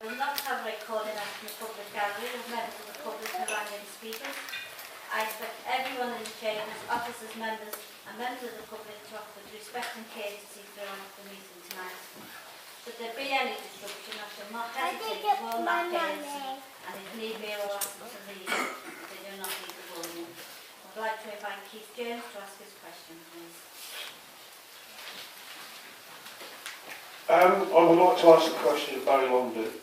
We will not have a recording out in the public gallery of members of the public who rang in speakers. I expect everyone in the chambers, officers, members and members of the public to act with respect and courtesy throughout the meeting tonight. Should there be any disruption, I shall not hesitate to warn that person, and if need be, I will ask them to leave if they do not need the warning. I would like to invite Keith Jones to ask his question, please. I would like to ask a question of Barry Longden.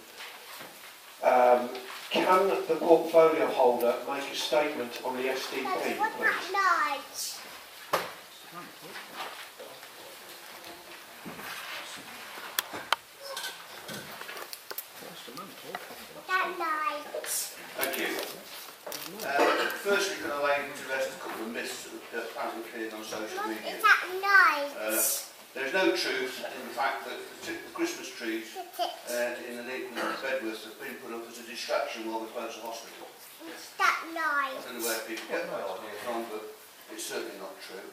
Can the portfolio holder make a statement on the SDP, please? Thank you. Firstly, can I lay to rest a couple of myths that are apparently appearing on social media. There is no truth in the fact that the Christmas trees in the Bedworth have been put up as a distraction while we close the hospital. I don't know where people get that idea from, but it's certainly not true.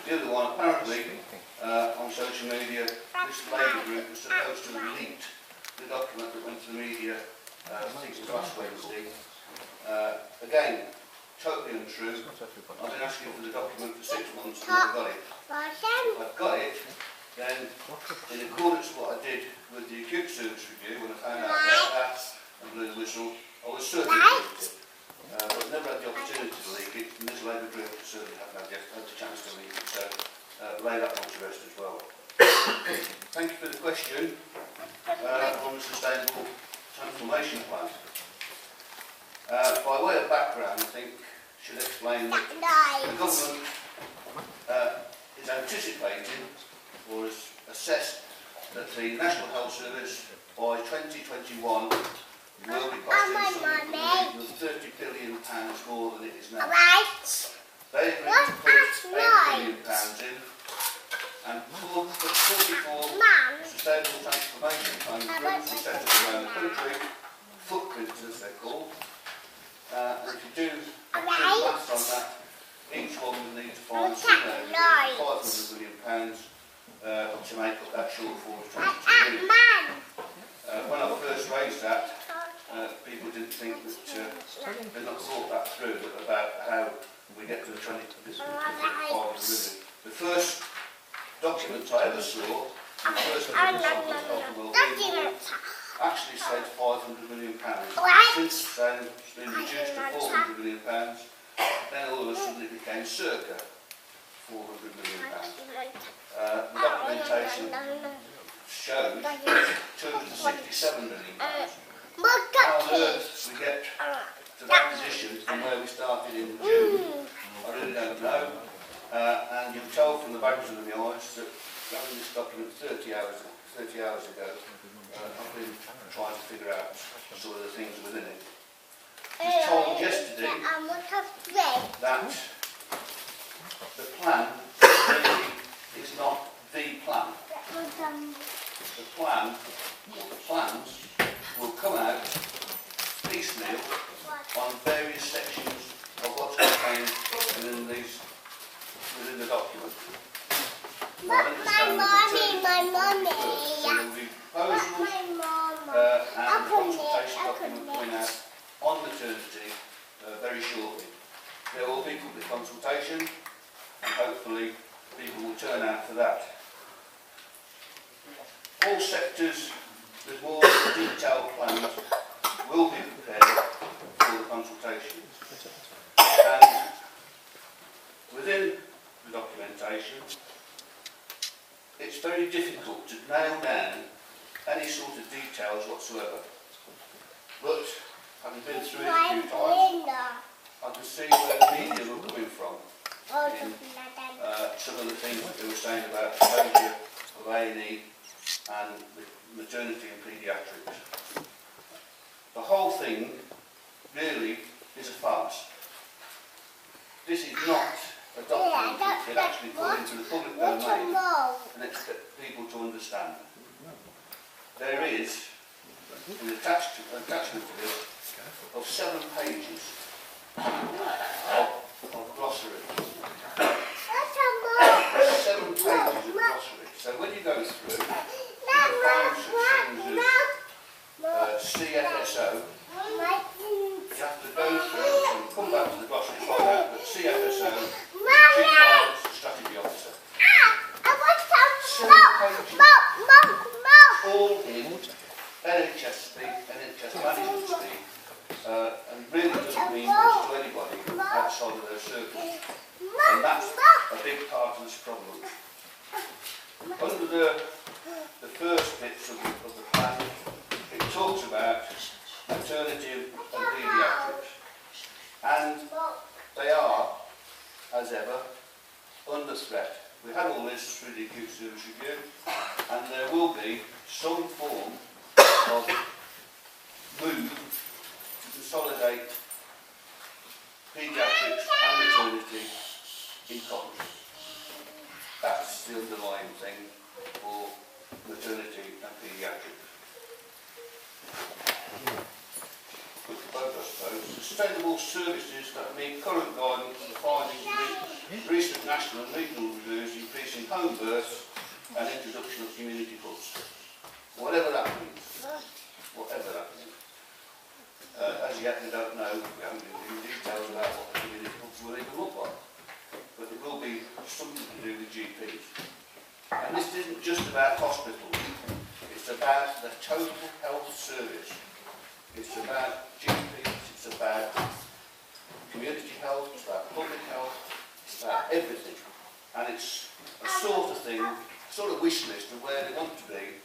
The other one, apparently, on social media, this Labour group was supposed to have leaked the document that went to the media, I think it was last Wednesday. Again, totally untrue. I've been asking for the document for 6 months and never got it. I've got it, then in accordance with what I did with the acute service review, when I found out about that and blew the whistle, I was certainly leaked it. But I've never had the opportunity to leak it, and this Labour group certainly haven't had the chance to leak it, so lay that one to rest as well. Thank you for the question on the Sustainable Transformation Plan. By way of background, I think should explain that the government is anticipating or has assessed that the National Health Service by 2021 will be costing something of £30 billion more than it is now. They agreed to put £8 billion in, and 44 Sustainable Transformation Plans currently set up around the country, footprints as they're called. And if you do maths on that, each one will need to find somewhere £500 million to make up that shortfall of 22 million. When I first raised that, people didn't think that they'd not thought that through about how we get to the 500 million. The first document I ever saw, the first document actually said £500 million. Since then, it's been reduced to £400 million. Then all of a sudden it became circa £400 million. The documentation shows £267 million. How on earth we get to that position from where we started in June, I really don't know. And you can tell from the badges of the eyes that having this document 30 hours ago, I've been trying to figure out some of the things within it. I was told yesterday that the plan really is not the plan. The plan, or the plans, will come out piecemeal on various sections of what's contained within the document. My mommy. There will be proposals and consultation document coming out on maternity very shortly. There will be public consultation, and hopefully people will turn out for that. All sectors with more detailed plans will be prepared for the consultation. And within the documentation, it's very difficult to nail down any sort of details whatsoever. But having been through it a few times, I can see where the media were coming from in some of the things that they were saying about the closure of A&E and maternity and paediatrics. The whole thing really is a farce. This is not a document that could actually put into the public domain and expect people to understand. There is an attachment to this of 7 pages of glossary. 7 pages of glossary. So when you go through, you find such Under the first bits of the plan, it talks about maternity and paediatrics, and they are, as ever, under threat. We had all this through the acute service review, and there will be some form of move to consolidate paediatrics and maternity in Coventry. That's the underlying thing for maternity and paediatrics. Good for both, I suppose. Sustainable services that meet current guidance and findings in recent national and regional reviews, increasing home births and introduction of community hubs. Whatever that means. Whatever that means. As yet we don't know, we haven't been given details about what the community hubs will even look like. But it will be something to do with GPs. And this isn't just about hospitals, it's about the total health service. It's about GPs, it's about community health, it's about public health, it's about everything. And it's a sort of thing, sort of wish list of where they want to be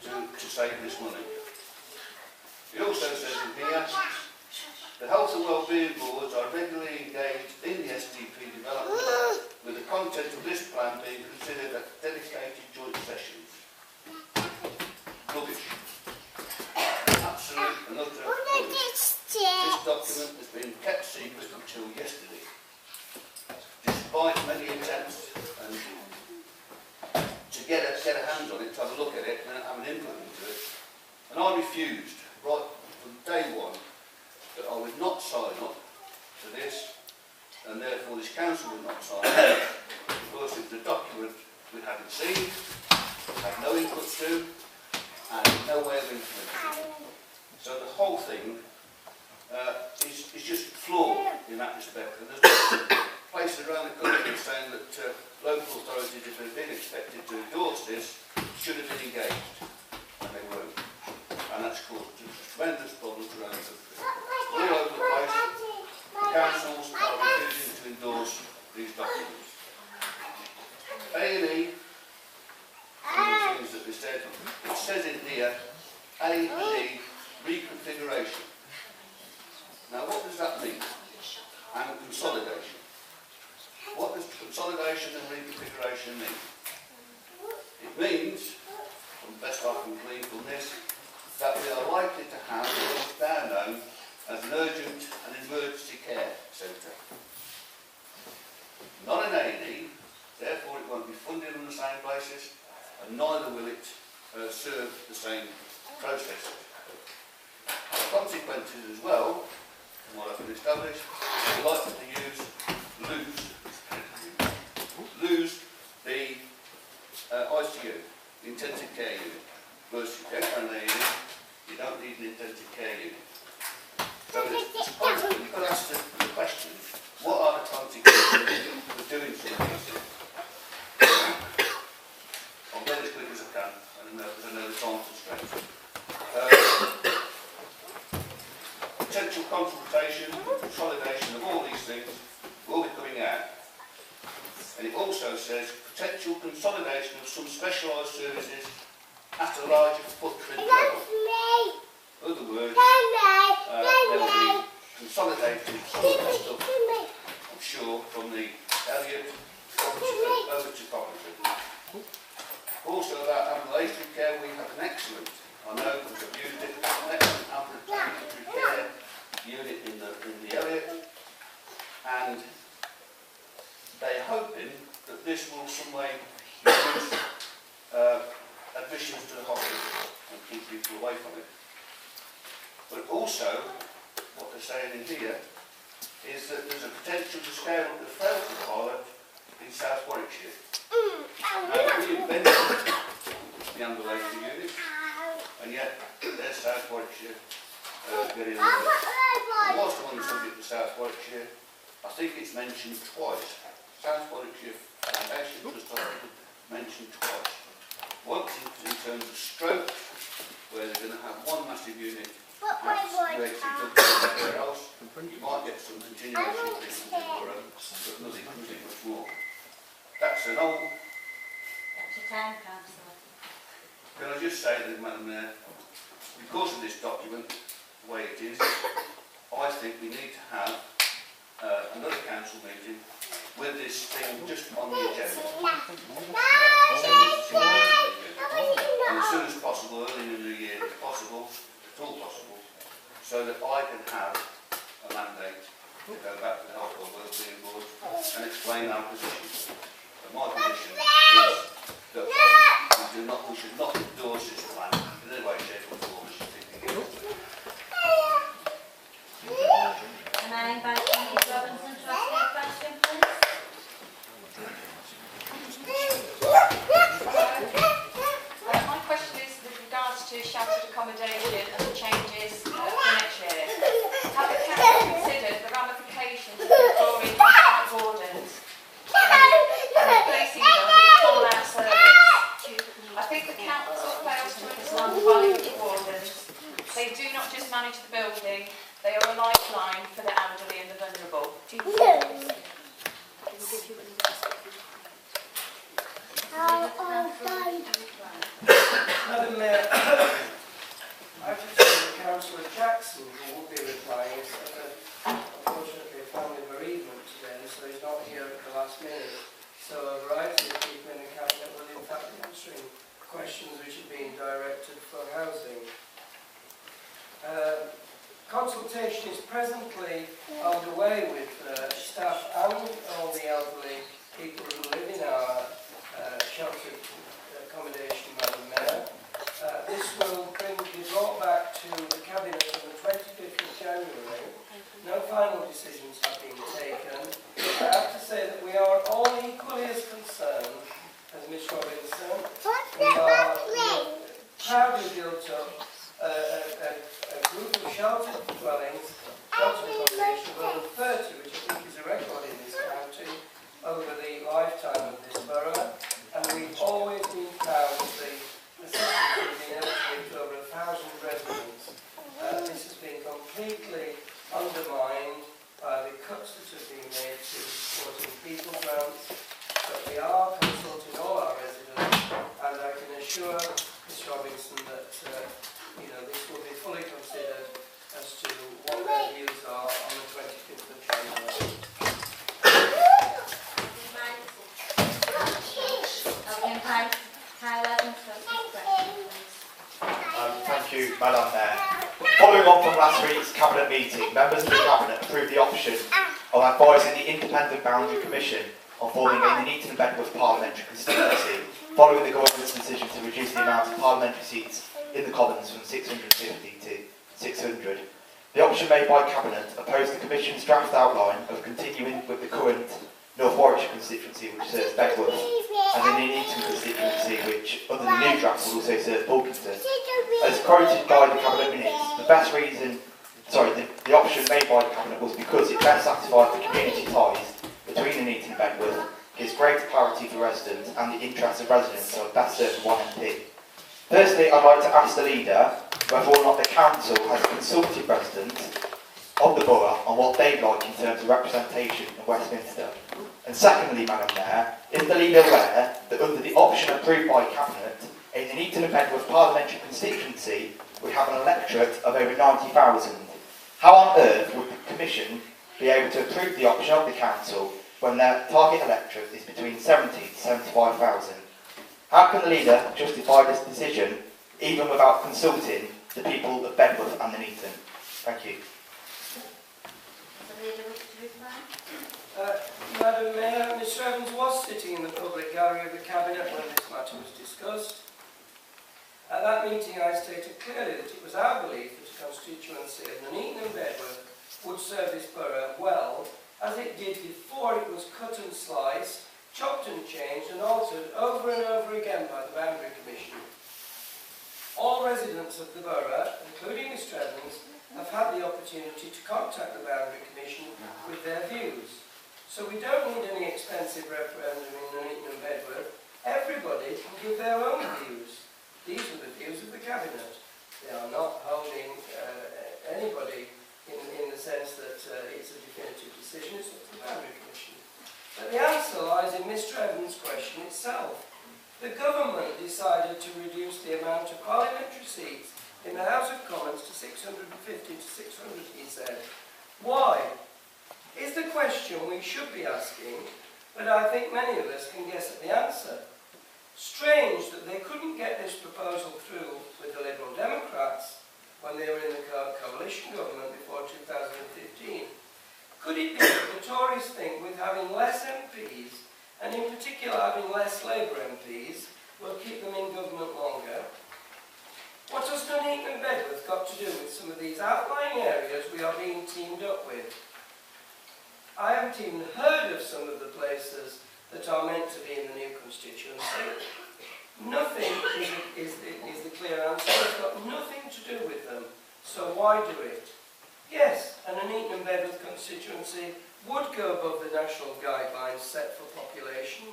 to save this money. It also says in here, the health and wellbeing boards are regularly engaged in the STP development, with the content of this plan being considered at dedicated joint sessions. Rubbish. Absolute and utter rubbish. This document has been kept secret until yesterday. Despite many attempts to get a hand on it, to have a look at it, and have an input into it, and I refused, right from day one, that I would not sign up to this, and therefore this council would not sign up, because it was a document we hadn't seen, had no input to, and no way of implementing it. So the whole thing is just flawed in that respect. And there's places around the country saying that local authorities, if they've been expected to endorse this, should have been engaged, and they weren't. And that's caused tremendous problems around the country. All over the place, councils are refusing to endorse these documents. A&E, some of the things that we said, it says in here, A&E reconfiguration. Now what does that mean? And consolidation. What does consolidation and reconfiguration mean? It means, from the best I can glean from this, that we are likely to have what is now known as an urgent and emergency care centre. Not an A&E, therefore it won't be funded on the same basis, and neither will it serve the same processes. The consequences as well, from what I've been established, we're likely to lose the ICU, the intensive care unit. Versus you don't have an A&E, you don't need an intensive care unit. So you've got to ask the question, what are the consequences of doing something? I'll go as quick as I can, and I know the time constraints. Potential consultation, consolidation of all these things will be coming out. And it also says potential consolidation of some specialised services at a larger footprint level. In other words, there will be consolidated some of the stuff, I'm sure, from the Elliot over to Coventry. Also about ambulatory care, we have an excellent, I know because I've used it, an excellent ambulatory care unit in the Elliot, and they're hoping that this will some way reduce admissions to the hospital and keep people away from it. But also, what they're saying in here is that there's a potential to scale up the frailty pilot in South Warwickshire. Now, we invented the ambulatory unit, and yet there's South Warwickshire getting on with it. Whilst I'm on the subject of South Warwickshire, I think it's mentioned twice. South Warwickshire Foundation Trust Hospital mentioned twice. Once in terms of stroke, where they're going to have one massive unit, that's where it's everywhere else. You might get some continuation treatment in the borough, but nothing much more. That's an old time, councillor. Can I just say that, Madam Mayor, because of this document, the way it is, I think we need to have another council meeting with this thing just on the agenda. And as soon as possible, early in the new year, if possible, at all possible, so that I can have a mandate to go back to the Health and Wellbeing Board and explain our position. And my position is that we should not endorse this plan in any way, shape or form. Can I invite Ms Robinson to ask a question, please? My question is with regards to sheltered accommodation and the changes for next year. Have the council considered the ramifications of withdrawing contract wardens and replacing them with a full-hour service? I think the council fails to understand the value of the wardens. They do not just manage the building, they are a lifeline for the elderly and the vulnerable. Madam Mayor, I just said to Councillor Jackson, who will be replying, said that unfortunately a family bereavement today, so he's not here at the last minute. So a variety of people in the Cabinet will in fact be answering questions which are being directed for housing. Consultation is presently underway with staff and all the elderly people who live in our sheltered accommodation, Madam Mayor. This will be brought back to the Cabinet on the 25th of January. No final decisions have been taken. I have to say that we are all equally as concerned as Ms Robinson. We are proudly built up a group of sheltered dwellings, sheltered accommodation of over 30, which I think is a record in this county, over the lifetime of this borough. And we've always been proud of the assistance we've been able to give to over 1,000 residents. This has been completely undermined by the cuts that have been made to supporting people grants. But we are consulting all our residents, and I can assure Ms Robinson that this will be fully considered as to what their views are on the 25th of January. Thank you, Madam Mayor. Following on from last week's Cabinet meeting, members of the Cabinet approved the option of advising the Independent Boundary Commission on forming a Nuneaton and Bedworth parliamentary constituency, following the government's decision to reduce the amount of parliamentary seats in the Commons from 650 to 600. The option made by Cabinet opposed the Commission's draft outline of continuing with the current North Warwickshire constituency, which serves Bedworth, and the Nuneaton constituency, which, under the new draft, will also serve Bulkington. As quoted by the Cabinet minutes, the option made by the Cabinet was because it best satisfied the community ties between Nuneaton and Bedworth, gives greater clarity for residents, and the interests of residents are best served one MP. Firstly, I'd like to ask the leader whether or not the council has consulted residents of the borough on what they'd like in terms of representation in Westminster. And secondly, Madam Mayor, is the leader aware that under the option approved by Cabinet, a Nuneaton and Bedworth parliamentary constituency would have an electorate of over 90,000? How on earth would the Commission be able to approve the option of the council when their target electorate is between 70 to 75,000? How can the leader justify this decision even without consulting the people of Bedworth and Nuneaton? Thank you. Madam Mayor, Ms Evans was sitting in the public gallery of the Cabinet when this matter was discussed. At that meeting I stated clearly that it was our belief that a constituency of Nuneaton and Bedworth would serve this borough well, as it did before it was cut and sliced, chopped and changed and altered over and over again by the Boundary Commission. All residents of the borough, including Mr Evans, have had the opportunity to contact the Boundary Commission with their views. So we don't need any expensive referendum in Nuneaton and Bedworth. Everybody can give their own views. These are the views of the Cabinet. They are not holding anybody in the sense that it's a definitive decision. It's up to the Boundary Commission. But the answer lies in Mr Evans' question itself. The government decided to reduce the amount of parliamentary seats in the House of Commons to 650 to 600, he said. Why? Is the question we should be asking, but I think many of us can guess at the answer. Strange that they couldn't get this proposal through with the Liberal Democrats when they were in the coalition government before 2015. Could it be that the Tories think with having less MPs, and in particular having less Labour MPs, will keep them in government longer? What has Nuneaton and Bedworth got to do with some of these outlying areas we are being teamed up with? I haven't even heard of some of the places that are meant to be in the new constituency. Nothing is the clear answer. It's got nothing to do with them. So why do it? Yes, and a Nuneaton and Bedworth constituency would go above the national guidelines set for population,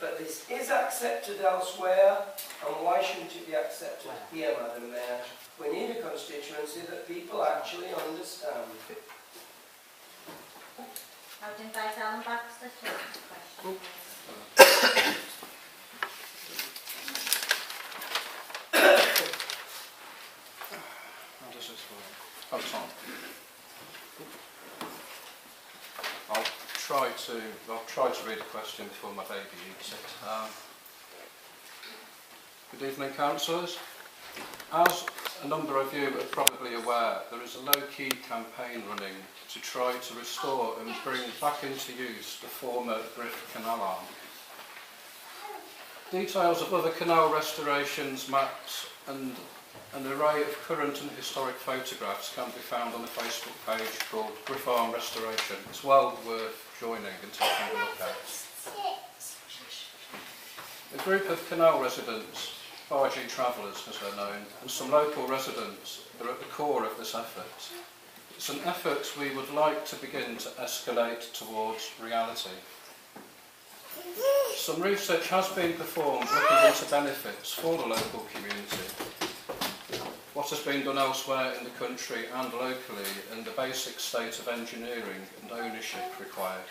but this is accepted elsewhere, and why shouldn't it be accepted here, Madam Mayor? We need a constituency that people actually understand. I would invite Alan Baxter to ask the question. How does this work? Oh, it's on. I'll try to read a question before my baby eats it. Good evening, councillors. As a number of you are probably aware, there is a low-key campaign running to try to restore and bring back into use the former Bermuda Canal arm. Details of other canal restorations, maps and an array of current and historic photographs can be found on the Facebook page called Griff Arm Restoration. It's well worth joining and taking a look at. A group of canal residents, bargee travellers as they're known, and some local residents are at the core of this effort. It's an effort we would like to begin to escalate towards reality. Some research has been performed looking into benefits for the local community, what has been done elsewhere in the country and locally, and the basic state of engineering and ownership required.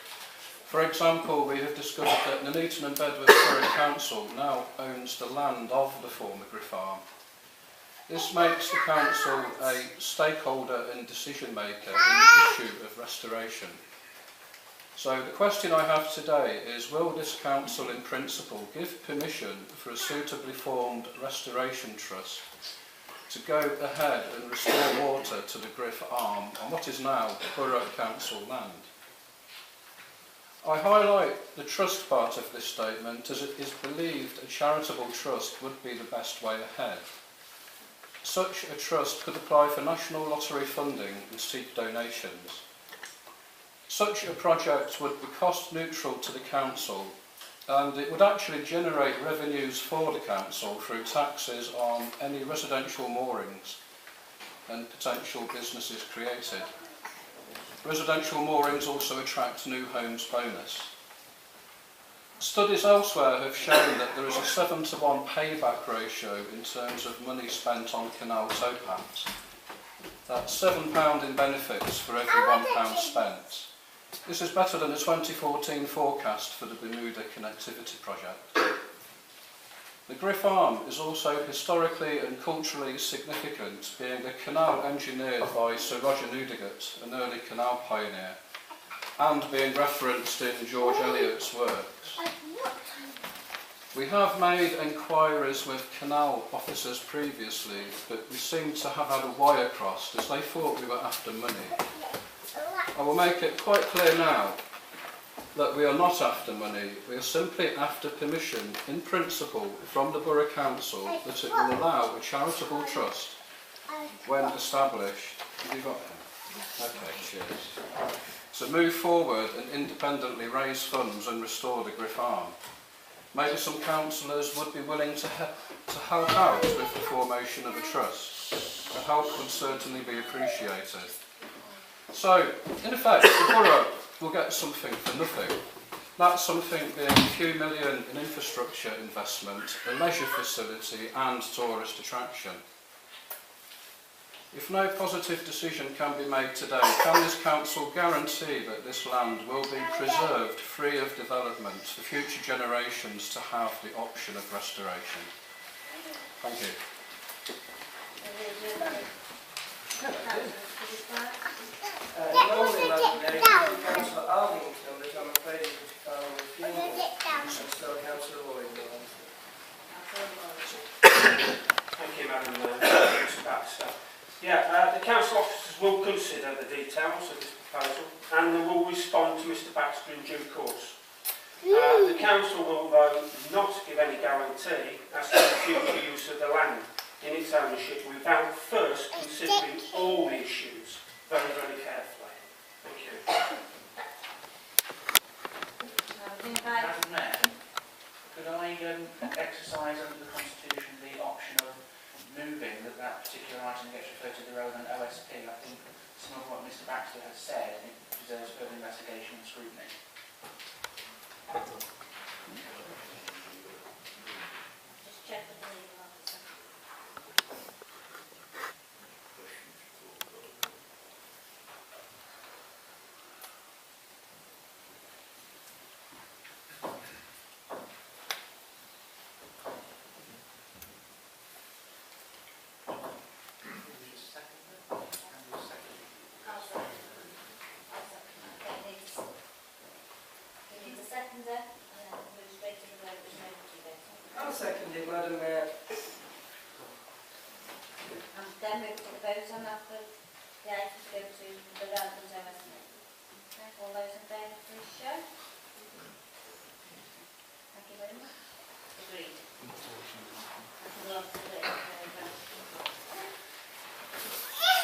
For example, we have discovered that Nuneaton and Bedworth Borough Council now owns the land of the former Griff Arm. This makes the council a stakeholder and decision maker in the issue of restoration. So the question I have today is, will this council in principle give permission for a suitably formed restoration trust to go ahead and restore water to the Griff Arm on what is now Borough Council land? I highlight the trust part of this statement as it is believed a charitable trust would be the best way ahead. Such a trust could apply for National Lottery funding and seek donations. Such a project would be cost neutral to the council, and it would actually generate revenues for the council through taxes on any residential moorings and potential businesses created. Residential moorings also attract new homes bonus. Studies elsewhere have shown that there is a 7-to-1 payback ratio in terms of money spent on canal towpaths. That's £7 in benefits for every £1 spent. This is better than the 2014 forecast for the Bermuda Connectivity Project. The Griff Arm is also historically and culturally significant, being a canal engineered by Sir Roger Newdigate, an early canal pioneer, and being referenced in George Eliot's works. We have made enquiries with canal officers previously, but we seem to have had a wire crossed as they thought we were after money. I will make it quite clear now that we are not after money. We are simply after permission, in principle, from the Borough Council that it will allow a charitable trust, when established, have you got him? Okay, cheers. To move forward and independently raise funds and restore the Griff Arm. Maybe some councillors would be willing to help out with the formation of a trust. The help would certainly be appreciated. So, in effect, the borough will get something for nothing. That something being a few million in infrastructure investment, a leisure facility and tourist attraction. If no positive decision can be made today, can this council guarantee that this land will be preserved free of development for future generations to have the option of restoration? Thank you. Normally, Madam Mayor, Councillor Arlington, but I'm afraid it was found with funeral, and so Councillor Lloyd will answer. Thank you, Madam Mr. Baxter. Yeah, the council officers will consider the details of this proposal and they will respond to Mr. Baxter in due course. The council will, though, not give any guarantee as to the future use of the land in its ownership without first considering all the issues very, very carefully. Thank you. Madam Mayor, could I exercise under the Constitution the option of moving that particular item gets referred to the relevant OSP? I think some of what Mr. Baxter has said, it deserves further investigation and scrutiny. Just check with the legal officer. I'll second it, Madam Mayor. And then move to the vote on that, but the items go to the relevant OSP. Okay, all those in favour, please show. Thank you very much. Agreed.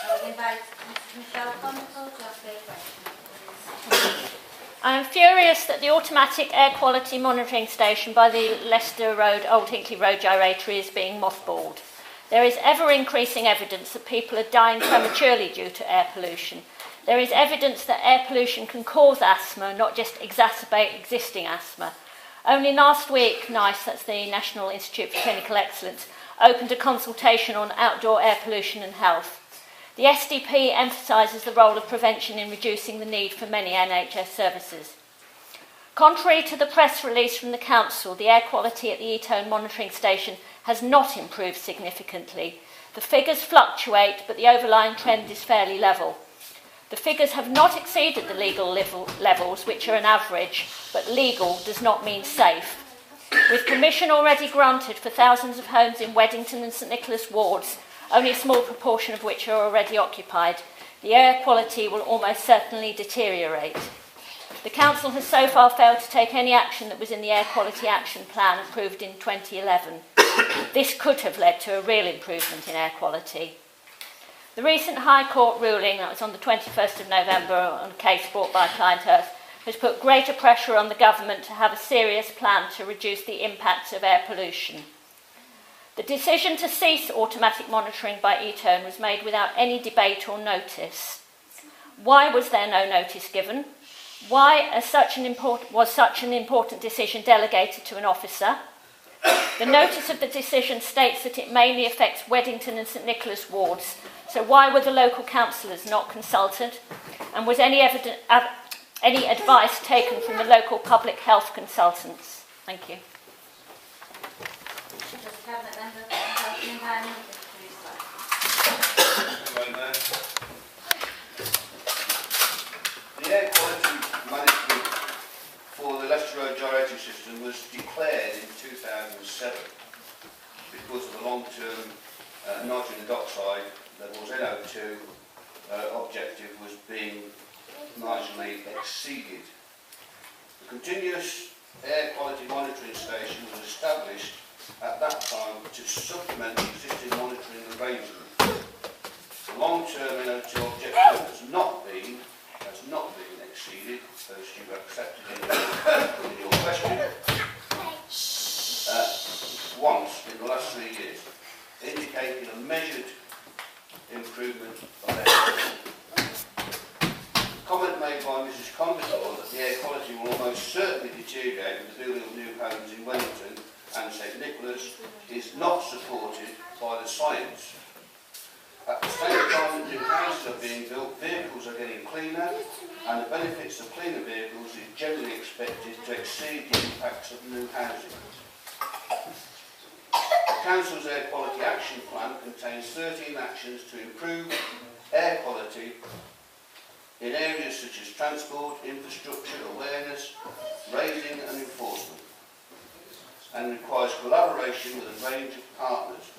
I will invite Mrs. Michelle Comical to ask her question. I am furious that the automatic air quality monitoring station by the Leicester Road, Old Hinkley Road gyratory is being mothballed. There is ever-increasing evidence that people are dying prematurely due to air pollution. There is evidence that air pollution can cause asthma, not just exacerbate existing asthma. Only last week, NICE, that's the National Institute for Clinical Excellence, opened a consultation on outdoor air pollution and health. The SDP emphasises the role of prevention in reducing the need for many NHS services. Contrary to the press release from the Council, the air quality at the Etone monitoring station has not improved significantly. The figures fluctuate, but the overlying trend is fairly level. The figures have not exceeded the legal levels, which are an average, but legal does not mean safe. With permission already granted for thousands of homes in Weddington and St Nicholas wards, only a small proportion of which are already occupied, the air quality will almost certainly deteriorate. The Council has so far failed to take any action that was in the Air Quality Action Plan approved in 2011. This could have led to a real improvement in air quality. The recent High Court ruling, that was on the 21st of November on a case brought by Client Earth, has put greater pressure on the government to have a serious plan to reduce the impacts of air pollution. The decision to cease automatic monitoring by Etone was made without any debate or notice. Why was there no notice given? Why was such an important decision delegated to an officer? The notice of the decision states that it mainly affects Weddington and St Nicholas wards, so why were the local councillors not consulted? And was any advice taken from the local public health consultants? Thank you. Cabinet Member for Health and Environment, The air quality management for the Leicester Road gyratory system was declared in 2007 because of the long-term nitrogen dioxide levels NO2 objective was being marginally exceeded. The continuous air quality monitoring station was established at that time to supplement the existing monitoring arrangement. The long-term NO2 objective has not been exceeded, as you accepted in your question, once in the last 3 years, indicating a measured improvement of air quality. The comment made by Mrs. Condor that the air quality will almost certainly deteriorate with the building of new homes in Wellington and St Nicholas is not supported by the science. At the same time that new houses are being built, vehicles are getting cleaner, and the benefits of cleaner vehicles is generally expected to exceed the impacts of new housing. The Council's Air Quality Action Plan contains 13 actions to improve air quality in areas such as transport, infrastructure, awareness, raising and enforcement, and requires collaboration with a range of partners.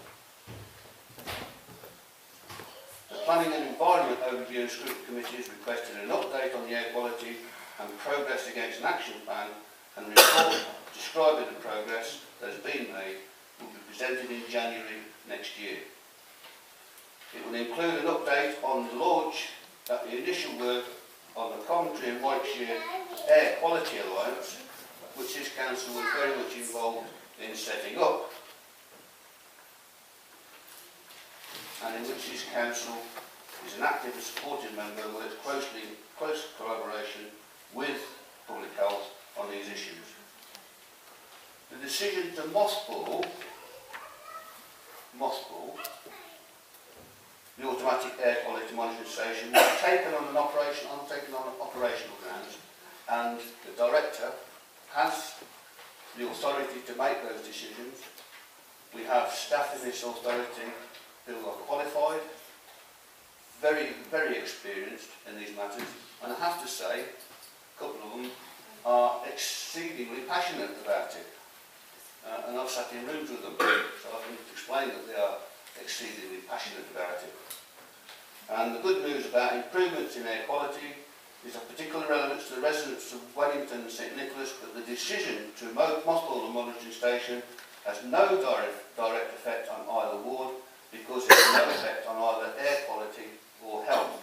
The Planning and Environment Overview and Scrutiny Committee has requested an update on the air quality and progress against an action plan, and a report describing the progress that has been made will be presented in January next year. It will include an update on the launch of the initial work on the Coventry and Warwickshire Air Quality Alliance, which this council was very much involved in setting up, and in which this council is an active and supportive member and works closely in close collaboration with public health on these issues. The decision to mothball the automatic air quality monitoring station was taken on operational grounds, and the director has the authority to make those decisions. We have staff in this authority who are qualified, very, very experienced in these matters, and I have to say, a couple of them are exceedingly passionate about it. And I've sat in rooms with them, so I can explain that they are exceedingly passionate about it. And the good news about improvements in air quality is of particular relevance to the residents of Wellington and St Nicholas, but the decision to mothball the monitoring station has no direct effect on either ward, because it has no effect on either air quality or health.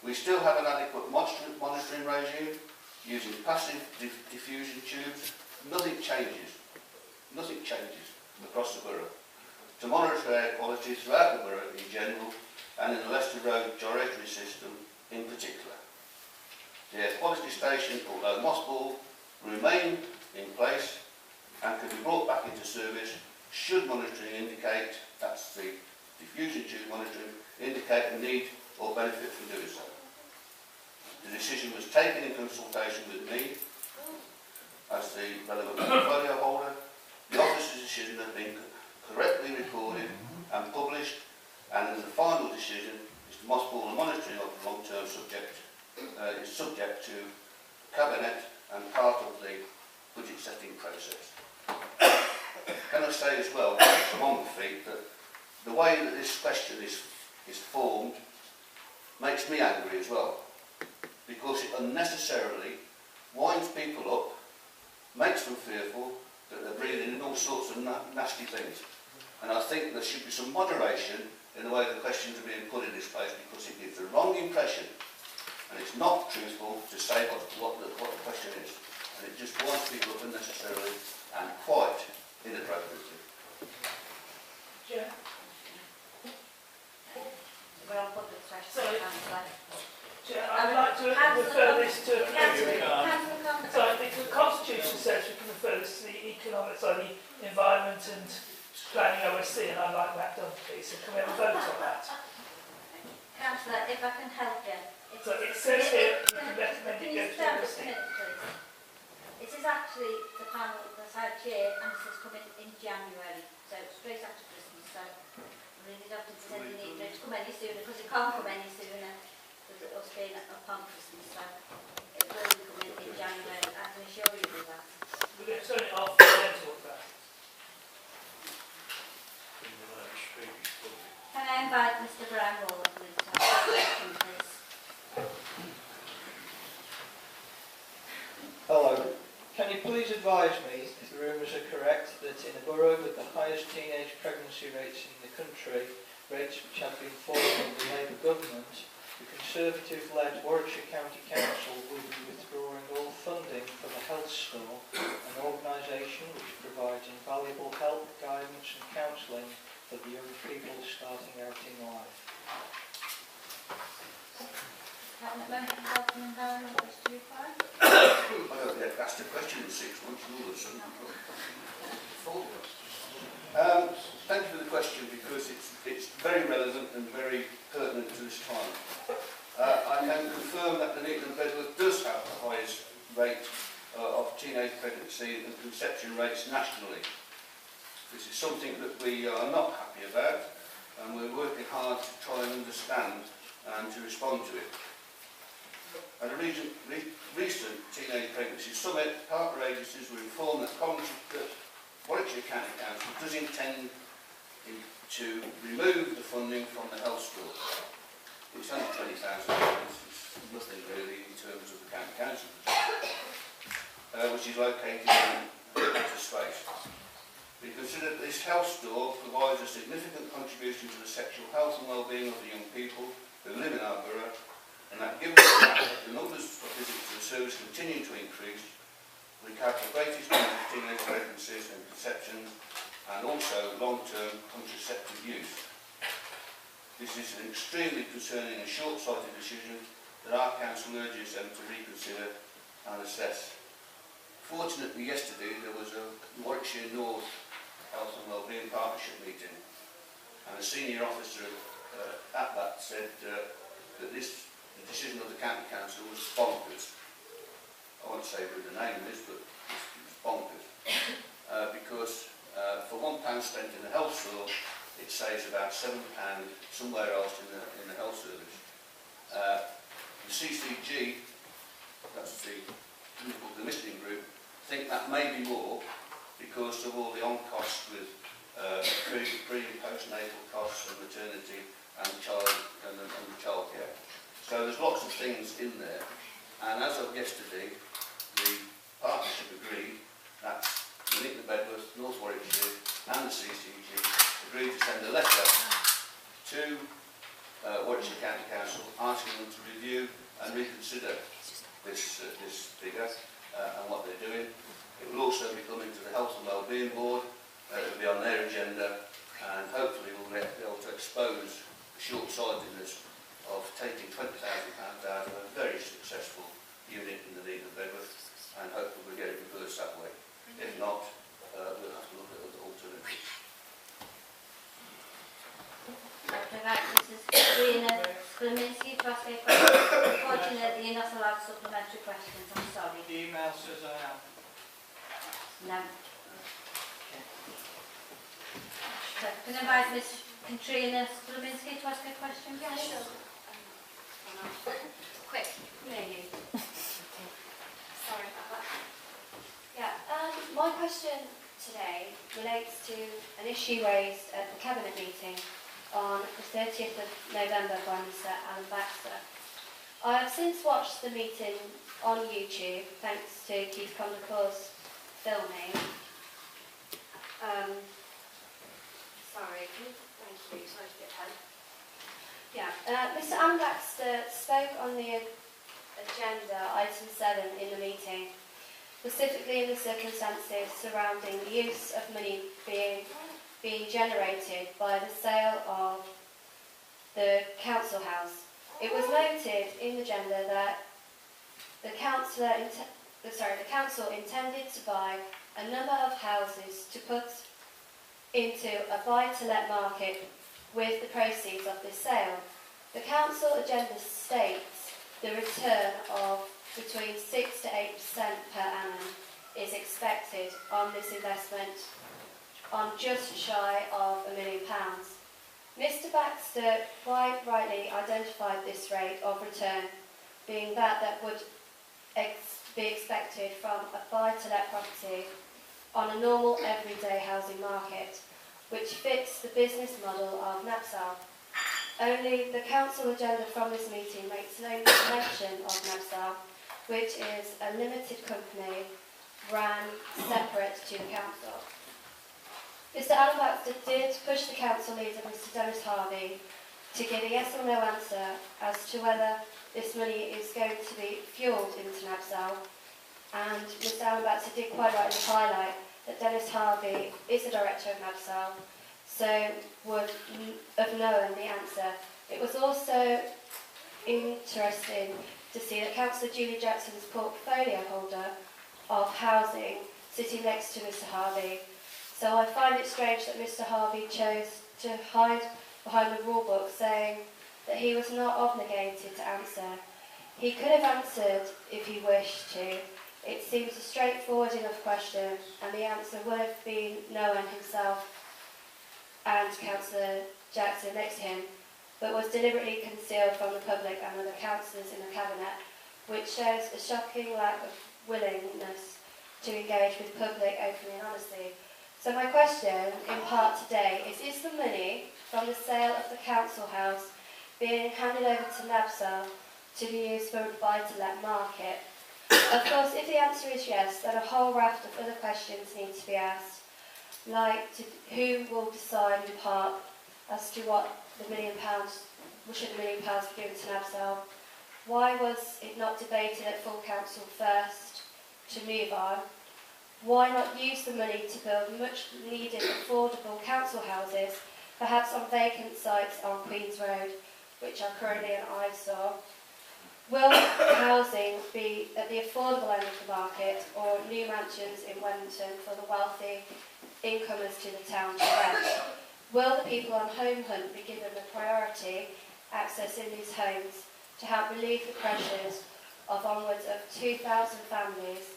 We still have an adequate monitoring regime using passive diffusion tubes. Nothing changes across the borough to monitor air quality throughout the borough in general, and in the Leicester Road gyratory system in particular. The air quality station, although mothballed, will remain in place and can be brought back into service should monitoring indicate, that's the diffusion tube monitoring, indicate a need or benefit from doing so. The decision was taken in consultation with me as the relevant portfolio holder. The officer's decision has been correctly recorded and published, and the final decision is to mothball the monitoring of the long-term subject is subject to Cabinet and part of the budget setting process. Can I say as well, from on my feet, that the way that this question is formed makes me angry as well, because it unnecessarily winds people up, makes them fearful that they're breathing in all sorts of nasty things. And I think there should be some moderation in the way the questions are being put in this place, because it gives the wrong impression, and it's not truthful to say what the question is, and it just winds people up unnecessarily and quite inappropriately. Chair. We're on public session. Sorry. Councillor. Chair, I'd like to refer this to a committee. Councillor. So the Constitution says we can refer this to the economic, sorry, the environment and planning OSC, and I'd like that done, please. So can we have a vote on that? Councillor, if I can help you. So it says here we can recommend it go to OSC. It is actually the panel that's out here, and this is coming in January, so straight after Christmas. So I really don't think there's any need for it to come any sooner, because it can't come any sooner with us being upon Christmas. So it will be coming in January, I can assure you of that. We're going to turn it off and then talk about it. Can I invite Mr. Brownwall to ask a question, please? Hello. Can you please advise me if the rumours are correct that in a borough with the highest teenage pregnancy rates in the country, rates which have been falling under the Labour government, the Conservative-led Warwickshire County Council will be withdrawing all funding for the Health Store, an organisation which provides invaluable help, guidance and counselling for the young people starting out in life. Cabinet Member for Health and Environment, Mr. Reply. I don't get asked a question in 6 months, all of a sudden. Thank you for the question, because it's very relevant relevant and very pertinent to this time. I can confirm that the Nuneaton and Bedworth does have the highest rate of teenage pregnancy and conception rates nationally. This is something that we are not happy about, and we're working hard to try and understand and to respond to it. At a recent teenage pregnancy summit, partner agencies were informed that Warwickshire County Council does intend to remove the funding from the health school. It's only £20,000, it's nothing really in terms of the County Council, which is located in the space. We consider that this health store provides a significant contribution to the sexual health and well-being of the young people who live in our borough, and that given the fact that the numbers of visits to the service continue to increase, we have the greatest number of teenage pregnancies and conceptions, and also long-term contraceptive use. This is an extremely concerning and short-sighted decision that our council urges them to reconsider and assess. Fortunately, yesterday there was a Warwickshire North Health and Wellbeing Partnership meeting, and a senior officer at that said that the decision of the County Council was bonkers. I won't say who the name is, but it was bonkers. Because for £1 spent in the health store, it saves about £7 somewhere else in the health service. The CCG, that's the clinical commissioning group, think that may be more because of all the on-costs with pre and postnatal costs and maternity and the childcare. So there's lots of things in there, and as of yesterday, the partnership agreed that Nuneaton and Bedworth, North Warwickshire and the CCG agreed to send a letter to Warwickshire County Council asking them to review and reconsider this figure and what they're doing. It will also be coming to the Health and Wellbeing Board. It will be on their agenda, and hopefully we'll be able to expose the short-sightedness of taking £20,000 out of a very successful unit in the Nuneaton and Bedworth, and hopefully we'll get it reversed that way. If not, we'll have to look at other alternatives. Dr. Mrs. Katrina Skleminski to ask a question. Unfortunately, you're not allowed supplementary questions, I'm sorry. The email says I am. No. So, can I invite Miss Katrina Skleminski to ask a question, please? Yeah, sure. Quick. Yeah, you. Sorry about that. Yeah, my question today relates to an issue raised at the Cabinet meeting on the 30th of November by Mr. Alan Baxter. I have since watched the meeting on YouTube, thanks to Keith Condacor's filming. Thank you, sorry to get pen. Yeah, Mr. Alan Baxter spoke on the agenda, item 7 in the meeting, specifically in the circumstances surrounding the use of money being generated by the sale of the council house. It was noted in the agenda that the council intended to buy a number of houses to put into a buy-to-let market with the proceeds of this sale. The council agenda states the return of between 6 to 8% per annum is expected on this investment on just shy of £1 million. Mr. Baxter quite rightly identified this rate of return being that would be expected from a buy-to-let property on a normal everyday housing market, which fits the business model of NABSAL. Only the council agenda from this meeting makes no mention of NABSAL, which is a limited company ran separate to the council. Mr. Alan Baxter did push the council leader, Mr. Dennis Harvey, to give a yes or no answer as to whether this money is going to be fuelled into NABSAL, and Mr. Alan Baxter did quite rightly highlight that Dennis Harvey is the director of NABSAL, so would have known the answer. It was also interesting to see that Councillor Julie Jackson's portfolio holder of housing sitting next to Mr. Harvey. So I find it strange that Mr. Harvey chose to hide behind the rule book saying that he was not obligated to answer. He could have answered if he wished to. It seems a straightforward enough question, and the answer would have been no one himself and Councillor Jackson next to him, but was deliberately concealed from the public and other councillors in the Cabinet, which shows a shocking lack of willingness to engage with public openly and honestly. So my question, in part today, is the money from the sale of the council house being handed over to NABSA to be used for a buy-to-let market? Of course, if the answer is yes, then a whole raft of other questions need to be asked, like who will decide in part as to what the £1 million, should the £1 million be given to NABSA? Why was it not debated at full council first to move on? Why not use the money to build much needed affordable council houses, perhaps on vacant sites on Queen's Road, which are currently an eyesore? Will housing be at the affordable end of the market, or new mansions in Wellington for the wealthy incomers to the town to rent? Will the people on Home Hunt be given the priority access in these homes to help relieve the pressures of onwards of 2,000 families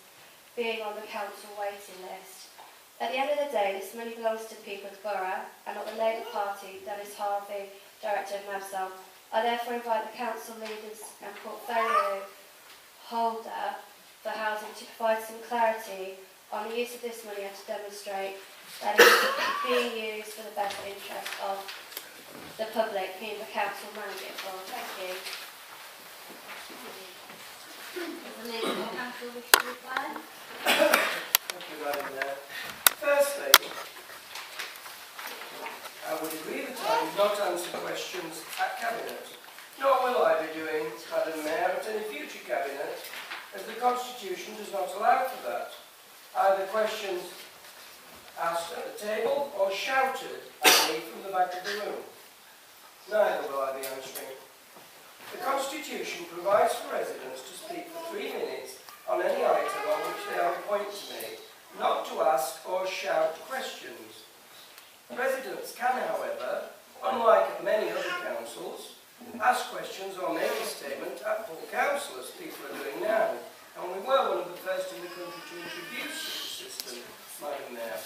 being on the council waiting list? At the end of the day, this money belongs to the people of the borough and not the Labour Party, Dennis Harvey, Director of NABSA. I therefore invite the council leaders and portfolio holder for housing to provide some clarity on the use of this money and to demonstrate that it is being used for the best interest of the public, whom the council manage it for. Thank you. Does the leader of the council wish to reply? Thank you, Madam Mayor. Firstly, I would agree that I will not answer questions at Cabinet, nor will I be doing, Madam Mayor, at any future Cabinet, as the Constitution does not allow for that. Either questions asked at the table or shouted at me from the back of the room. Neither will I be answering. The Constitution provides for residents to speak for 3 minutes on any item on which they are appointed to me, not to ask or shout questions. Residents can, however, unlike at many other councils, ask questions or make a statement at full council, as people are doing now, and we were one of the first in the country to introduce such a system, Madam Mayor.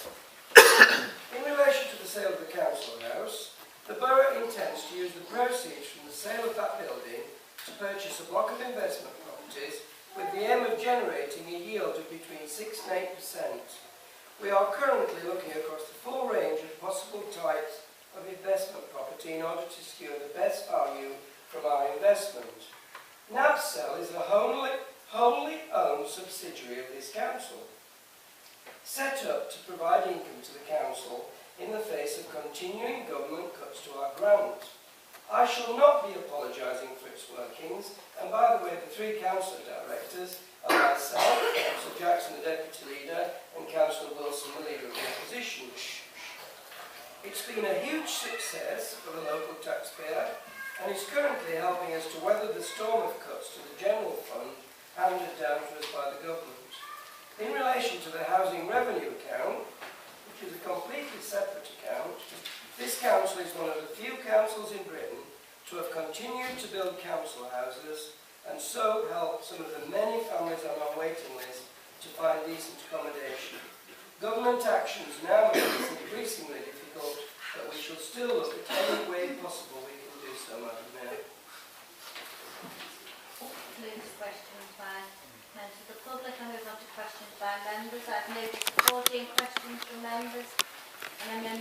In relation to the sale of the council house, the borough intends to use the proceeds from the sale of that building to purchase a block of investment properties with the aim of generating a yield of between 6 and 8%. We are currently looking across the full range of possible types of investment property in order to secure the best value from our investment. NABSA is a wholly owned subsidiary of this council, set up to provide income to the council in the face of continuing government cuts to our grant. I shall not be apologising for its workings, and by the way, the 3 council directors are myself, Councillor Jackson, the deputy leader, and Councillor Wilson, the leader of the opposition. It's been a huge success for the local taxpayer, and is currently helping us to weather the storm of cuts to the general fund handed down to us by the government. In relation to the housing revenue account, which is a completely separate account, this council is one of the few councils in Britain to have continued to build council houses and so help some of the many families on our waiting list to find decent accommodation. Government actions now make this increasingly difficult, but we shall still look at any way possible we can do so, Madam Mayor. Concludes questions by members of the public. I move on to questions by members. I've noted 14 questions from members and a member